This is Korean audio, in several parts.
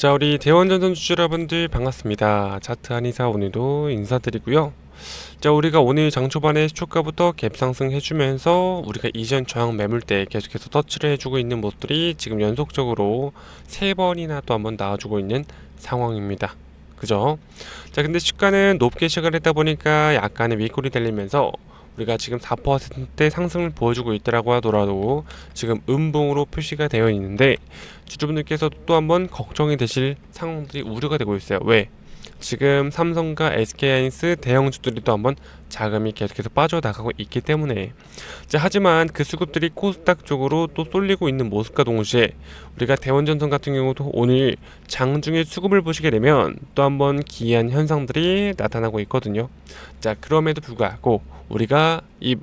자, 우리 대원전선 주주 여러분들 반갑습니다. 차트 한의사 오늘도 인사드리고요. 자, 우리가 오늘 장 초반에 시초가부터 갭 상승해주면서 우리가 이전 저항 매물대 계속해서 터치를 해주고 있는 모습들이 지금 연속적으로 3번이나 또 한번 나와주고 있는 상황입니다. 그죠? 자, 근데 시가는 높게 시작을 했다 보니까 약간의 윗골이 달리면서 우리가 지금 4% 상승을 보여주고 있더라고 하더라도 지금 음봉으로 표시가 되어 있는데 주주분들께서 또 한번 걱정이 되실 상황들이 우려가 되고 있어요. 왜? 지금 삼성과 SK하이닉스 대형주들이 또 한번 자금이 계속해서 빠져나가고 있기 때문에 자, 하지만 그 수급들이 코스닥 쪽으로 또 쏠리고 있는 모습과 동시에 우리가 대원전선 같은 경우도 오늘 장중에 수급을 보시게 되면 또 한번 기이한 현상들이 나타나고 있거든요. 자, 그럼에도 불구하고 우리가 이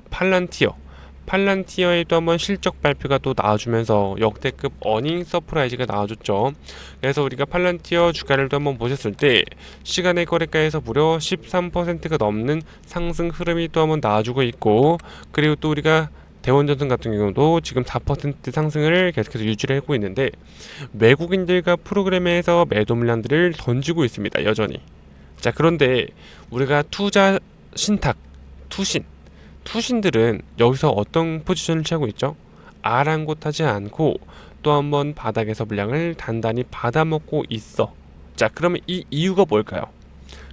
팔란티어에 또 한번 실적 발표가 또 나와주면서 역대급 어닝 서프라이즈가 나와줬죠. 그래서 우리가 팔란티어 주가를 또 한번 보셨을 때 시간의 거래가에서 무려 13%가 넘는 상승 흐름이 또 한번 나와주고 있고, 그리고 또 우리가 대원전선 같은 경우도 지금 4% 상승을 계속해서 유지를 하고 있는데 외국인들과 프로그램에서 매도 물량들을 던지고 있습니다. 여전히. 자, 그런데 우리가 투자 신탁, 투신들은 여기서 어떤 포지션을 취하고 있죠? 아랑곳하지 않고 또 한번 바닥에서 물량을 단단히 받아먹고 있어. 자, 그러면 이 이유가 뭘까요?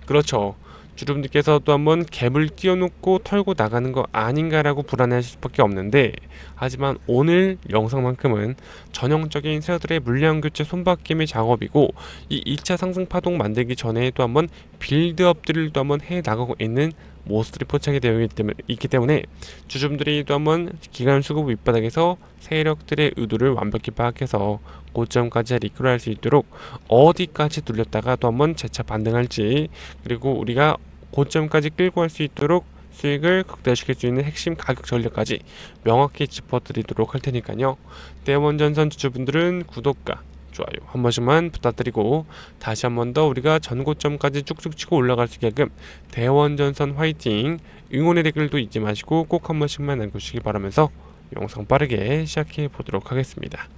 그렇죠. 주주분들께서 또 한번 갭을 띄워놓고 털고 나가는 거 아닌가라고 불안해하실 수밖에 없는데, 하지만 오늘 영상만큼은 전형적인 세어들의 물량 교체 손바뀜의 작업이고 이 2차 상승 파동 만들기 전에 또 한번 빌드업들을 또 한번 해 나가고 있는 모습들이 포착이 되어 있기 때문에 주주분들이 또 한번 기간 수급 윗바닥에서 세력들의 의도를 완벽히 파악해서 고점까지 리크로할 수 있도록 어디까지 눌렸다가 또 한번 재차 반등할지, 그리고 우리가 고점까지 끌고 갈 수 있도록 수익을 극대화시킬 수 있는 핵심 가격 전략까지 명확히 짚어드리도록 할 테니까요. 대원전선 주주분들은 구독과 좋아요 한 번씩만 부탁드리고, 다시 한 번 더 우리가 전고점까지 쭉쭉 치고 올라갈 수 있게끔 대원전선 화이팅 응원의 댓글도 잊지 마시고 꼭 한 번씩만 남겨주시기 바라면서 영상 빠르게 시작해 보도록 하겠습니다.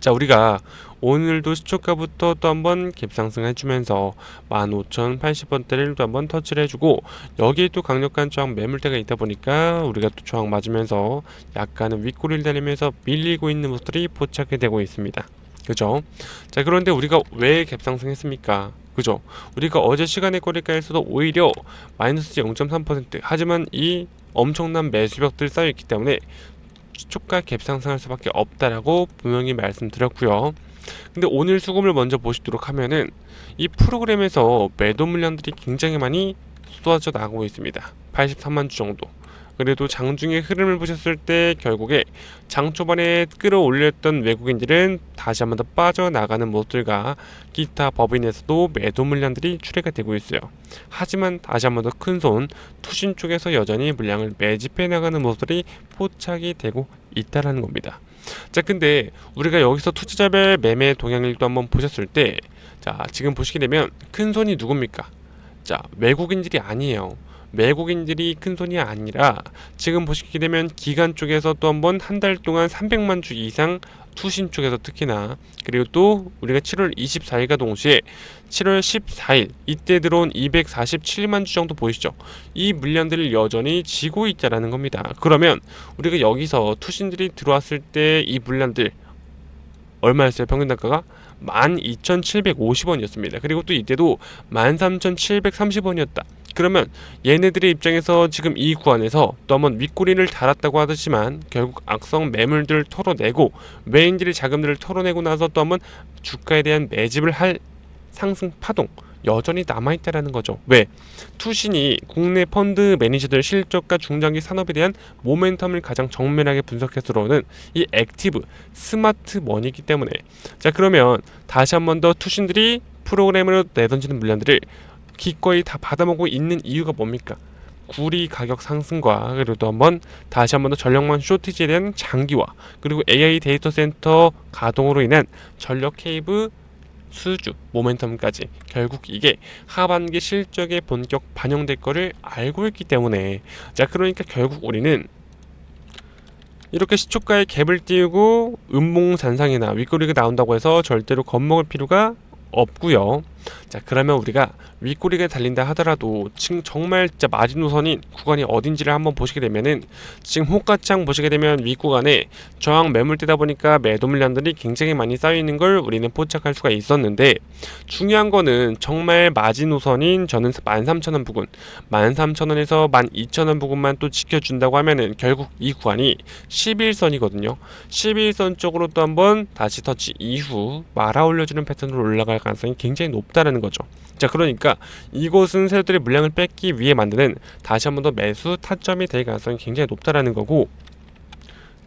자, 우리가 오늘도 시초가부터 또 한번 갭상승 해주면서 15,080원대를 또 한번 터치를 해주고, 여기에 또 강력한 저항 매물대가 있다 보니까 우리가 또 저항 맞으면서 약간은 윗꼬리를 달리면서 밀리고 있는 모습들이 포착이 되고 있습니다. 그죠? 자, 그런데 우리가 왜 갭상승 했습니까? 그죠? 우리가 어제 시간의 거래가에서도 오히려 마이너스 0.3%, 하지만 이 엄청난 매수벽들 쌓여있기 때문에 시초가 갭 상승할 수밖에 없다라고 분명히 말씀드렸고요. 근데 오늘 수급을 먼저 보시도록 하면은 이 프로그램에서 매도 물량들이 굉장히 많이 쏟아져 나가고 있습니다. 83만 주 정도. 그래도 장중의 흐름을 보셨을 때 결국에 장 초반에 끌어올렸던 외국인들은 다시 한번 더 빠져나가는 모습들과 기타 법인에서도 매도 물량들이 출회가 되고 있어요. 하지만 다시 한번 더 큰손 투신 쪽에서 여전히 물량을 매집해 나가는 모습들이 포착이 되고 있다라는 겁니다. 자, 근데 우리가 여기서 투자자별 매매 동향을 또 한번 보셨을 때, 자, 지금 보시게 되면 큰손이 누굽니까? 자, 외국인들이 아니에요. 외국인들이 큰손이 아니라 지금 보시게 되면 기관 쪽에서 또 한번 한 달 동안 300만 주 이상 투신 쪽에서 특히나, 그리고 또 우리가 7월 24일과 동시에 7월 14일 이때 들어온 247만 주 정도 보이시죠? 이 물량들을 여전히 지고 있다라는 겁니다. 그러면 우리가 여기서 투신들이 들어왔을 때 이 물량들 얼마였어요? 평균 단가가 12,750원이었습니다. 그리고 또 이때도 13,730원이었다. 그러면 얘네들의 입장에서 지금 이 구간에서 또 한번 윗꼬리를 달았다고 하지만 결국 악성 매물들을 털어내고 외인들의 자금들을 털어내고 나서 또 한번 주가에 대한 매집을 할 상승 파동 여전히 남아있다라는 거죠. 왜? 투신이 국내 펀드 매니저들 실적과 중장기 산업에 대한 모멘텀을 가장 정밀하게 분석해서 들어오는 이 액티브 스마트 머니이기 때문에, 자, 그러면 다시 한 번 더 투신들이 프로그램으로 내던지는 물량들을 기꺼이 다 받아먹고 있는 이유가 뭡니까? 구리 가격 상승과, 그리고 또 한번 다시 한 번 더 전력망 쇼티지에 대한 장기화, 그리고 AI 데이터 센터 가동으로 인한 전력 케이블 수주 모멘텀까지 결국 이게 하반기 실적에 본격 반영될 거를 알고 있기 때문에, 자, 그러니까 결국 우리는 이렇게 시초가에 갭을 띄우고 음봉잔상이나 윗꼬리가 나온다고 해서 절대로 겁먹을 필요가 없고요. 자, 그러면 우리가 윗꼬리가 달린다 하더라도 지금 정말 진짜 마지노선인 구간이 어딘지를 한번 보시게 되면은, 지금 호가창 보시게 되면 윗구간에 저항 매물대다 보니까 매도 물량들이 굉장히 많이 쌓여 있는 걸 우리는 포착할 수가 있었는데, 중요한 거는 정말 마지노선인 저는 13,000원 부근, 13,000원에서 12,000원 부근만 또 지켜준다고 하면은 결국 이 구간이 11선이거든요. 11선 쪽으로 또 한번 다시 터치 이후 말아 올려주는 패턴으로 올라갈 가능성이 굉장히 높다라는 거죠. 자, 그러니까 이곳은 새들의 물량을 뺏기 위해 만드는 다시 한 번 더 매수 타점이 될 가능성이 굉장히 높다라는 거고,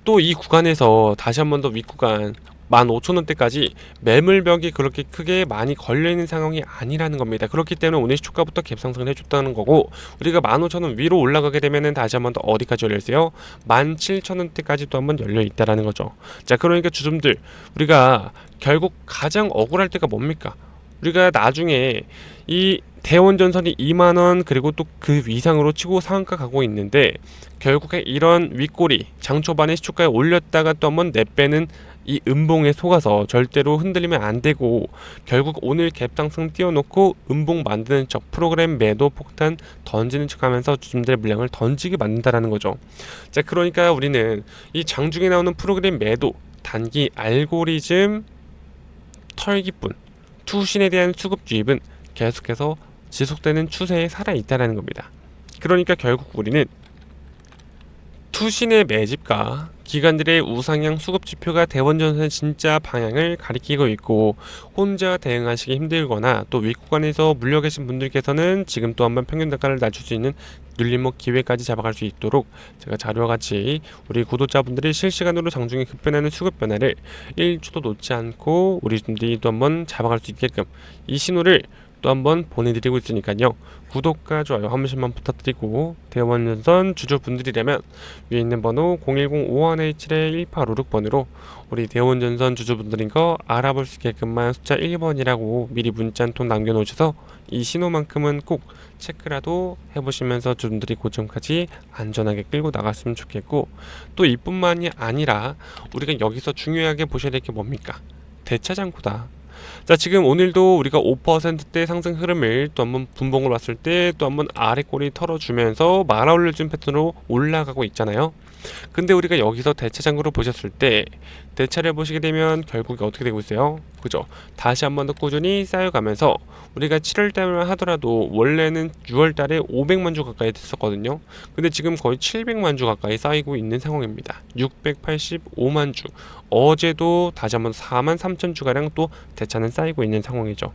또 이 구간에서 다시 한 번 더 윗구간 15,000원대까지 매물벽이 그렇게 크게 많이 걸려있는 상황이 아니라는 겁니다. 그렇기 때문에 오늘 시초가부터 갭상승을 해줬다는 거고, 우리가 15,000원 위로 올라가게 되면은 다시 한 번 더 어디까지 열려있어요? 17,000원대까지 또 한 번 열려있다라는 거죠. 자, 그러니까 주주분들, 우리가 결국 가장 억울할 때가 뭡니까? 우리가 나중에 이 대원전선이 2만원 그리고 또 그 위상으로 치고 상한가 가고 있는데, 결국에 이런 윗꼬리 장초반에 시초가에 올렸다가 또 한번 내빼는 이 음봉에 속아서 절대로 흔들리면 안 되고, 결국 오늘 갭상승 띄워놓고 음봉 만드는 척, 프로그램 매도 폭탄 던지는 척 하면서 주주들의 물량을 던지게 만든다라는 거죠. 자, 그러니까 우리는 이 장중에 나오는 프로그램 매도, 단기 알고리즘 털기뿐, 투신에 대한 수급 유입은 계속해서 지속되는 추세에 살아있다는 겁니다. 그러니까 결국 우리는 투신의 매집과 기관들의 우상향 수급지표가 대원전선의 진짜 방향을 가리키고 있고, 혼자 대응하시기 힘들거나 또 윗구간에서 물려 계신 분들께서는 지금 또 한번 평균 단가를 낮출 수 있는 눌림목 기회까지 잡아갈 수 있도록 제가 자료와 같이 우리 구독자분들이 실시간으로 장중에 급변하는 수급 변화를 1초도 놓지 않고 우리 분들이 또 한번 잡아갈 수 있게끔 이 신호를 또 한번 보내드리고 있으니까요. 구독과 좋아요 한 번씩만 부탁드리고, 대원전선 주주분들이라면 위에 있는 번호 010-5127-1856번으로 우리 대원전선 주주분들인 거 알아볼 수 있게끔만 숫자 1번이라고 미리 문자 한 통 남겨놓으셔서 이 신호만큼은 꼭 체크라도 해보시면서 주주분들이 고점까지 안전하게 끌고 나갔으면 좋겠고, 또 이뿐만이 아니라 우리가 여기서 중요하게 보셔야 될 게 뭡니까? 대차장구다. 자, 지금 오늘도 우리가 5%대 상승 흐름을 또 한번 분봉을 봤을 때 또 한번 아래 꼬리 털어주면서 말아 올려준 패턴으로 올라가고 있잖아요. 근데 우리가 여기서 대차장구로 보셨을 때, 대차를 보시게 되면 결국에 어떻게 되고 있어요? 그죠? 다시 한 번 더 꾸준히 쌓여가면서 우리가 7월달만 하더라도 원래는 6월달에 500만 주 가까이 됐었거든요. 근데 지금 거의 700만 주 가까이 쌓이고 있는 상황입니다. 685만 주. 어제도 다시 한번 4만 3천 주가량 또 대차는 쌓이고 있는 상황이죠.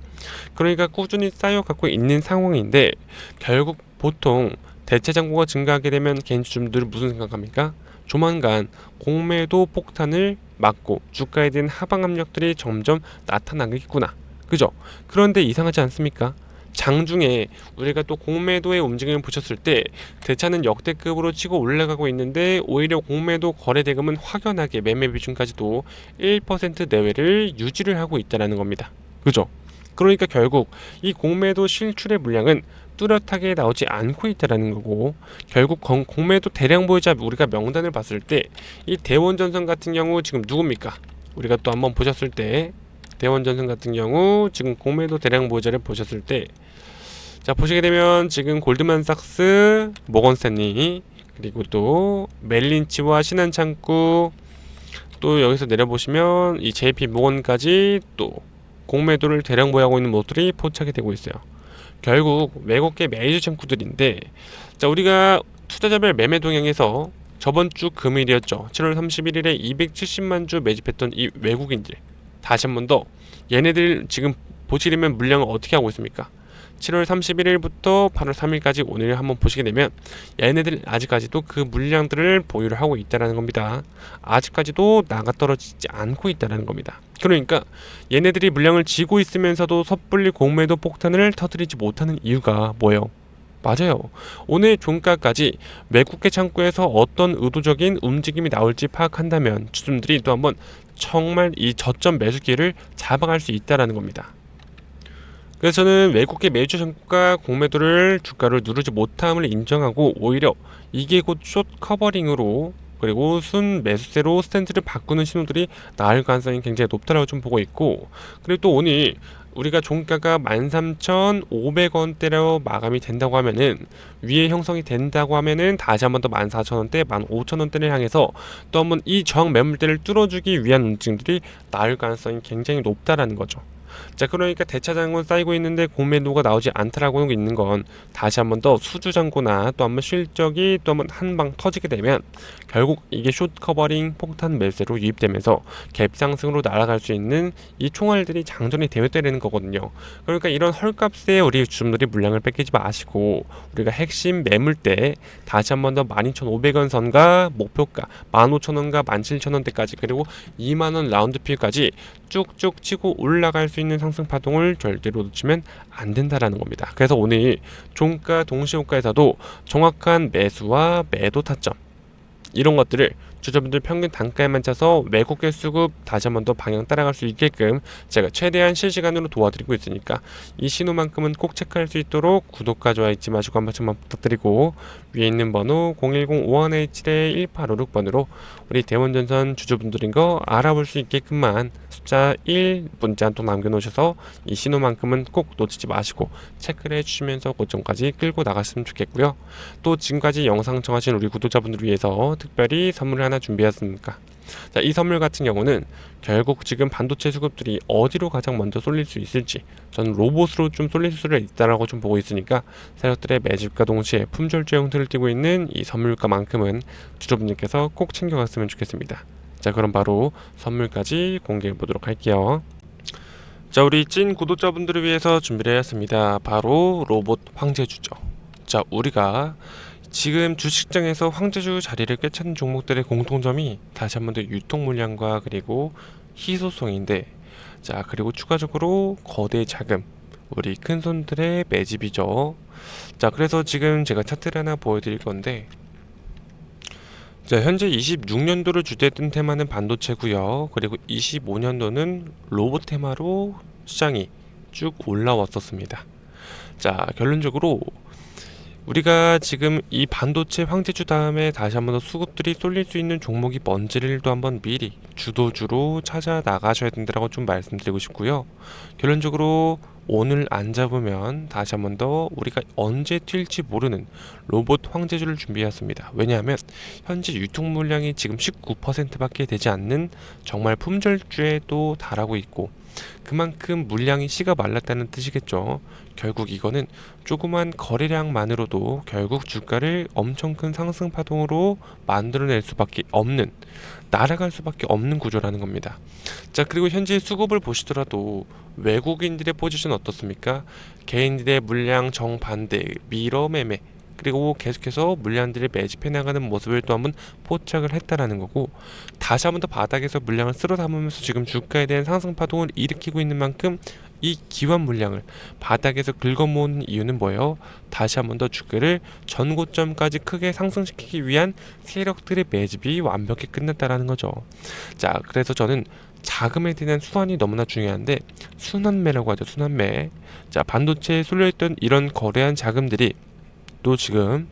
그러니까 꾸준히 쌓여가고 있는 상황인데, 결국 보통 대체 잔고가 증가하게 되면 개인 주주분들은 무슨 생각합니까? 조만간 공매도 폭탄을 막고 주가에 대한 하방 압력들이 점점 나타나겠구나. 그죠? 그런데 이상하지 않습니까? 장중에 우리가 또 공매도의 움직임을 보셨을 때 대차는 역대급으로 치고 올라가고 있는데, 오히려 공매도 거래 대금은 확연하게 매매 비중까지도 1% 내외를 유지를 하고 있다는 겁니다. 그죠? 그러니까 결국 이 공매도 실출의 물량은 뚜렷하게 나오지 않고 있다는 거고, 결국 공매도 대량 보유자 우리가 명단을 봤을 때 이 대원전선 같은 경우 지금 누굽니까? 우리가 또 한번 보셨을 때 대원전선 같은 경우 지금 공매도 대량 보유자를 보셨을 때, 자, 보시게 되면 지금 골드만삭스, 모건스탠리, 그리고 또 멜린치와 신한창구, 또 여기서 내려보시면 이 JP 모건까지 또 공매도를 대량 보유하고 있는 모습들이 포착이 되고 있어요. 결국 외국계 매주 창구들인데, 자, 우리가 투자자별 매매 동향에서 저번 주 금일이었죠. 7월 31일에 270만 주 매집했던 이 외국인들, 다시 한 번 더 얘네들 지금 보시려면 물량을 어떻게 하고 있습니까? 7월 31일부터 8월 3일까지 오늘 한번 보시게 되면 얘네들 아직까지도 그 물량들을 보유를 하고 있다는 겁니다. 아직까지도 나가 떨어지지 않고 있다는 겁니다. 그러니까 얘네들이 물량을 쥐고 있으면서도 섣불리 공매도 폭탄을 터뜨리지 못하는 이유가 뭐예요? 맞아요. 오늘 종가까지 외국계 창구에서 어떤 의도적인 움직임이 나올지 파악한다면 주주들이 또 한번 정말 이 저점 매수 기회를 잡아갈 수 있다는 겁니다. 그래서 저는 외국계 매주 창구가 공매도를 주가를 누르지 못함을 인정하고, 오히려 이게 곧 숏 커버링으로 그리고 순 매수세로 스탠스를 바꾸는 신호들이 나올 가능성이 굉장히 높다라고 좀 보고 있고, 그리고 또 오늘 우리가 종가가 13,500원대로 마감이 된다고 하면은, 위에 형성이 된다고 하면은 다시 한번 더 14,000원대, 15,000원대를 향해서 또 한번 이 저항 매물대를 뚫어주기 위한 움직임들이 나올 가능성이 굉장히 높다라는 거죠. 자, 그러니까 대차장은 쌓이고 있는데 공매도가 나오지 않더라고 있는 건, 다시 한번 더 수주장고나 또 한번 실적이 또 한번 한 방 터지게 되면 결국 이게 숏 커버링 폭탄 매수로 유입되면서 갭 상승으로 날아갈 수 있는 이 총알들이 장전이 되어야 되는 거거든요. 그러니까 이런 헐값에 우리 주주분들이 물량을 뺏기지 마시고, 우리가 핵심 매물대 다시 한번 더 12,500원 선과 목표가 15,000원과 17,000원대까지, 그리고 2만원 라운드필까지 쭉쭉 치고 올라갈 수 있는 상승 파동을 절대로 놓치면 안 된다라는 겁니다. 그래서 오늘 종가 동시호가에서도 정확한 매수와 매도 타점, 이런 것들을 주주분들 평균 단가에만 짜서 외국계 수급 다시 한번 더 방향 따라갈 수 있게끔 제가 최대한 실시간으로 도와드리고 있으니까 이 신호만큼은 꼭 체크할 수 있도록 구독과 좋아요 잊지 마시고 한 번씩만 부탁드리고, 위에 있는 번호 010-5117-1856번으로 우리 대원전선 주주분들인 거 알아볼 수 있게끔만 숫자 1 문자 한 통 남겨놓으셔서 이 신호만큼은 꼭 놓치지 마시고 체크를 해주시면서 고점까지 끌고 나갔으면 좋겠고요. 또 지금까지 영상 시청하신 우리 구독자분들을 위해서 특별히 선물을 하나 준비했습니다. 자, 이 선물 같은 경우는 결국 지금 반도체 수급들이 어디로 가장 먼저 쏠릴 수 있을지, 저는 로봇으로 좀 쏠릴 수가 있다라고 좀 보고 있으니까 세력들의 매집과 동시에 품절주의 형태를 띠고 있는 이 선물가만큼은 주주분들께서 꼭 챙겨갔으면 좋겠습니다. 자, 그럼 바로 선물까지 공개해 보도록 할게요. 자, 우리 찐 구독자분들을 위해서 준비를 했습니다. 바로 로봇 황제주죠. 자, 우리가 지금 주식장에서 황제주 자리를 꿰차는 종목들의 공통점이 다시 한번 더 유통 물량과 그리고 희소성인데, 자, 그리고 추가적으로 거대 자금, 우리 큰 손들의 매집이죠. 자, 그래서 지금 제가 차트를 하나 보여드릴 건데, 자, 현재 26년도를 주도했던 테마는 반도체고요. 그리고 25년도는 로봇 테마로 시장이 쭉 올라왔었습니다. 자, 결론적으로 우리가 지금 이 반도체 황제주 다음에 다시 한번 더 수급들이 쏠릴 수 있는 종목이 뭔지를 또 한번 미리 주도주로 찾아 나가셔야 된다고 좀 말씀드리고 싶고요. 결론적으로 오늘 안 잡으면 다시 한번 더 우리가 언제 튈지 모르는 로봇 황제주를 준비했습니다. 왜냐하면 현재 유통 물량이 지금 19%밖에 되지 않는 정말 품절주에 또 달하고 있고, 그만큼 물량이 씨가 말랐다는 뜻이겠죠. 결국 이거는 조그만 거래량만으로도 결국 주가를 엄청 큰 상승 파동으로 만들어낼 수밖에 없는, 날아갈 수밖에 없는 구조라는 겁니다. 자, 그리고 현재 수급을 보시더라도 외국인들의 포지션 어떻습니까? 개인들의 물량 정반대, 미러 매매, 그리고 계속해서 물량들을 매집해 나가는 모습을 또 한번 포착을 했다라는 거고, 다시 한번 더 바닥에서 물량을 쓸어 담으면서 지금 주가에 대한 상승 파동을 일으키고 있는 만큼 이 기관 물량을 바닥에서 긁어모은 이유는 뭐예요? 다시 한번 더 주가를 전고점까지 크게 상승시키기 위한 세력들의 매집이 완벽히 끝났다라는 거죠. 자, 그래서 저는 자금에 대한 순환이 너무나 중요한데, 순환매라고 하죠. 순환매. 자, 반도체에 쏠려있던 이런 거래한 자금들이 또 지금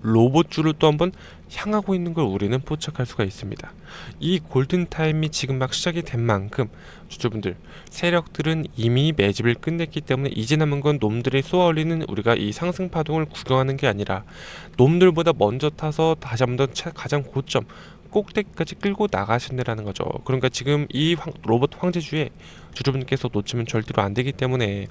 로봇주를 또 한번 향하고 있는 걸 우리는 포착할 수가 있습니다. 이 골든타임이 지금 막 시작이 된 만큼 주주분들, 세력들은 이미 매집을 끝냈기 때문에 이제 남은 건 놈들이 쏘아올리는, 우리가 이 상승 파동을 구경하는 게 아니라 놈들보다 먼저 타서 다시 한번 더 가장 고점 꼭대기까지 끌고 나가신다라는 거죠. 그러니까 지금 이 로봇 황제주에 주주분께서 놓치면 절대로 안 되기 때문에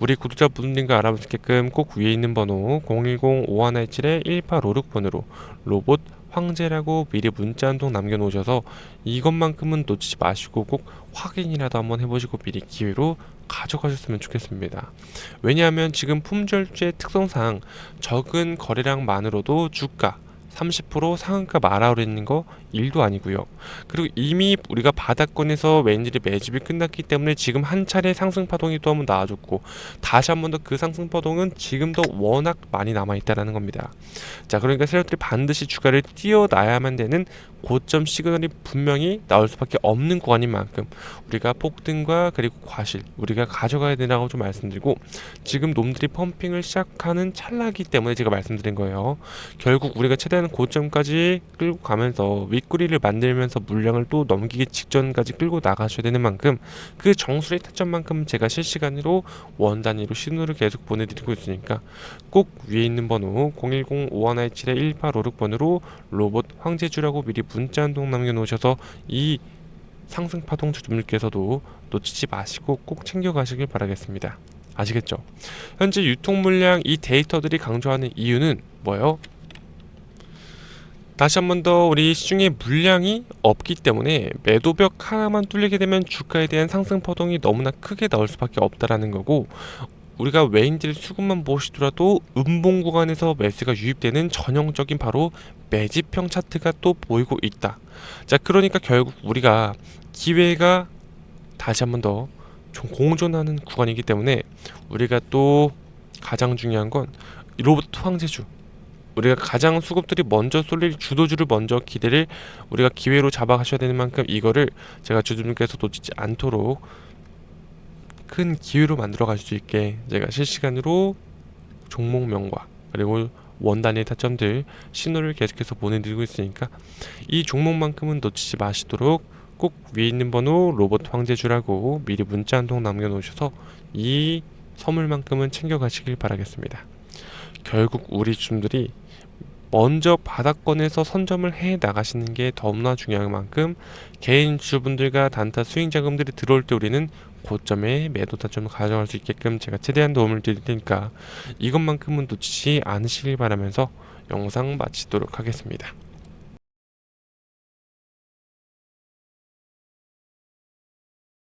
우리 구독자분들과 알아볼 수 있게끔 꼭 위에 있는 번호 010-5117-1856번으로 로봇 황제라고 미리 문자 한 통 남겨놓으셔서 이것만큼은 놓치지 마시고 꼭 확인이라도 한번 해보시고 미리 기회로 가져가셨으면 좋겠습니다. 왜냐하면 지금 품절주의 특성상 적은 거래량만으로도 주가 30% 상한가 말아오르는 거 1도 아니고요. 그리고 이미 우리가 바닥권에서 왠지 매집이 끝났기 때문에 지금 한 차례 상승 파동이 또 한번 나와줬고, 다시 한번 더 그 상승 파동은 지금도 워낙 많이 남아있다라는 겁니다. 자, 그러니까 세력들이 반드시 주가를 띄어놔야만 되는 고점 시그널이 분명히 나올 수밖에 없는 구간인 만큼 우리가 폭등과 그리고 과실 우리가 가져가야 되라고 좀 말씀드리고, 지금 놈들이 펌핑을 시작하는 찰나기 때문에 제가 말씀드린 거예요. 결국 우리가 최대한 최대한 고점까지 끌고 가면서 윗꼬리를 만들면서 물량을 또 넘기기 직전까지 끌고 나가셔야 되는 만큼 그 정수리 타점만큼 제가 실시간으로 원 단위로 신호를 계속 보내드리고 있으니까 꼭 위에 있는 번호 010-5117-1856번으로 로봇 황제주라고 미리 문자 한 통 남겨놓으셔서 이 상승파동 주주분들께서도 놓치지 마시고 꼭 챙겨가시길 바라겠습니다. 아시겠죠? 현재 유통 물량 이 데이터들이 강조하는 이유는 뭐예요? 다시 한 번 더 우리 시중에 물량이 없기 때문에 매도벽 하나만 뚫리게 되면 주가에 대한 상승 파동이 너무나 크게 나올 수밖에 없다라는 거고, 우리가 외인들 수급만 보시더라도 음봉 구간에서 매수가 유입되는 전형적인 바로 매집형 차트가 또 보이고 있다. 자, 그러니까 결국 우리가 기회가 다시 한 번 더 공존하는 구간이기 때문에 우리가 또 가장 중요한 건 로봇 황제주, 우리가 가장 수급들이 먼저 쏠릴 주도주를 먼저 기대를 우리가 기회로 잡아가셔야 되는 만큼 이거를 제가 주주님께서 놓치지 않도록 큰 기회로 만들어 갈 수 있게 제가 실시간으로 종목명과 그리고 원단위 타점들 신호를 계속해서 보내드리고 있으니까 이 종목만큼은 놓치지 마시도록 꼭 위에 있는 번호 로봇 황제주라고 미리 문자 한 통 남겨놓으셔서 이 선물만큼은 챙겨가시길 바라겠습니다. 결국 우리 주주들이 먼저 바닥권에서 선점을 해 나가시는 게 너무나 중요한 만큼 개인 주주분들과 단타 수익 자금들이 들어올 때 우리는 고점에 매도 타점을 가져갈 수 있게끔 제가 최대한 도움을 드릴 테니까 이것만큼은 놓치지 않으시길 바라면서 영상 마치도록 하겠습니다.